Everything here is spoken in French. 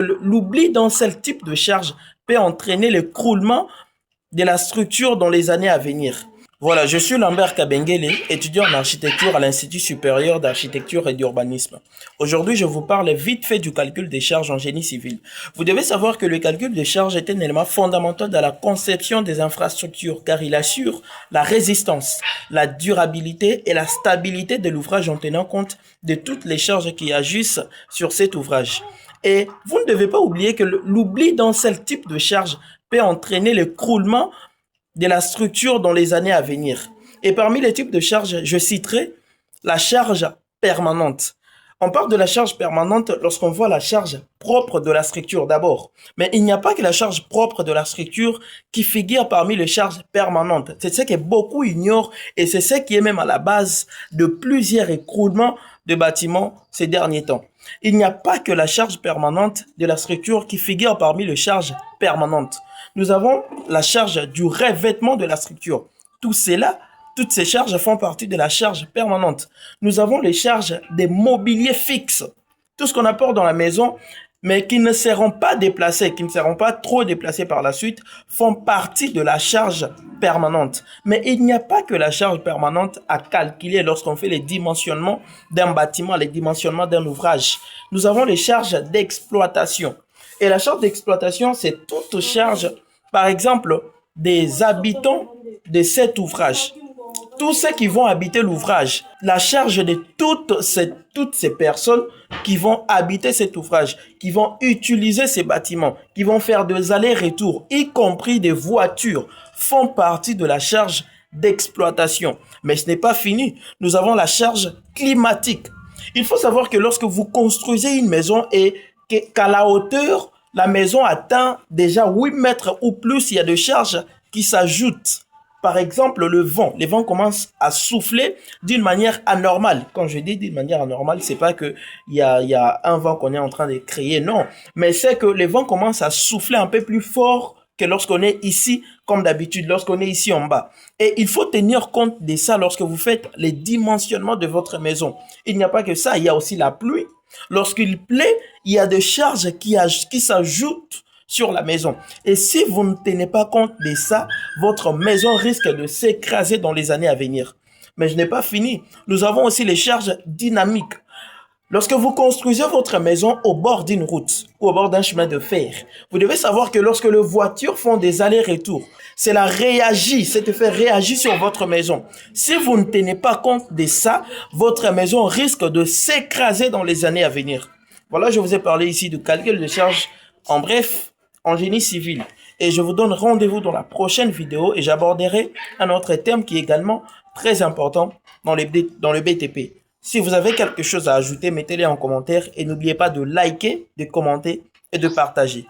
L'oubli d'un seul type de charge peut entraîner l'écroulement de la structure dans les années à venir. Voilà, je suis Lambert Kabengele, étudiant en architecture à l'Institut supérieur d'architecture et d'urbanisme. Aujourd'hui, je vous parle vite fait du calcul des charges en génie civil. Vous devez savoir que le calcul des charges est un élément fondamental dans la conception des infrastructures car il assure la résistance, la durabilité et la stabilité de l'ouvrage en tenant compte de toutes les charges qui agissent sur cet ouvrage. Et vous ne devez pas oublier que l'oubli d'un seul type de charge peut entraîner l'écroulement de la structure dans les années à venir. Et parmi les types de charges, je citerai la charge permanente. On parle de la charge permanente lorsqu'on voit la charge propre de la structure d'abord. Mais il n'y a pas que la charge propre de la structure qui figure parmi les charges permanentes. C'est ce que beaucoup ignorent et c'est ce qui est même à la base de plusieurs écroulements de bâtiments ces derniers temps. Il n'y a pas que la charge permanente de la structure qui figure parmi les charges permanentes. Nous avons la charge du revêtement de la structure. Tout cela, toutes ces charges font partie de la charge permanente. Nous avons les charges des mobiliers fixes. Tout ce qu'on apporte dans la maison, mais qui ne seront pas déplacés, qui ne seront pas trop déplacés par la suite, font partie de la charge permanente. Mais il n'y a pas que la charge permanente à calculer lorsqu'on fait les dimensionnements d'un bâtiment, les dimensionnements d'un ouvrage. Nous avons les charges d'exploitation. Et la charge d'exploitation, c'est toute charge, par exemple, des habitants de cet ouvrage. Tous ceux qui vont habiter l'ouvrage, la charge de toutes ces personnes qui vont habiter cet ouvrage, qui vont utiliser ces bâtiments, qui vont faire des allers-retours, y compris des voitures, font partie de la charge d'exploitation. Mais ce n'est pas fini. Nous avons la charge climatique. Il faut savoir que lorsque vous construisez une maison et qu'à la hauteur, la maison atteint déjà 8 mètres ou plus, il y a des charges qui s'ajoutent. Par exemple, le vent. Les vents commencent à souffler d'une manière anormale. Quand je dis d'une manière anormale, c'est pas que il y a un vent qu'on est en train de créer, non. Mais c'est que les vents commencent à souffler un peu plus fort que lorsqu'on est ici, comme d'habitude, lorsqu'on est ici en bas. Et il faut tenir compte de ça lorsque vous faites les dimensionnements de votre maison. Il n'y a pas que ça, il y a aussi la pluie. Lorsqu'il plaît, il y a des charges qui s'ajoutent sur la maison. Et si vous ne tenez pas compte de ça, votre maison risque de s'écraser dans les années à venir. Mais je n'ai pas fini. Nous avons aussi les charges dynamiques. Lorsque vous construisez votre maison au bord d'une route ou au bord d'un chemin de fer, vous devez savoir que lorsque les voitures font des allers-retours, cela réagit, cet effet réagit sur votre maison. Si vous ne tenez pas compte de ça, votre maison risque de s'écraser dans les années à venir. Voilà, je vous ai parlé ici du calcul de charges, en bref, en génie civil. Et je vous donne rendez-vous dans la prochaine vidéo et j'aborderai un autre thème qui est également très important dans le BTP. Si vous avez quelque chose à ajouter, mettez-les en commentaire et n'oubliez pas de liker, de commenter et de partager.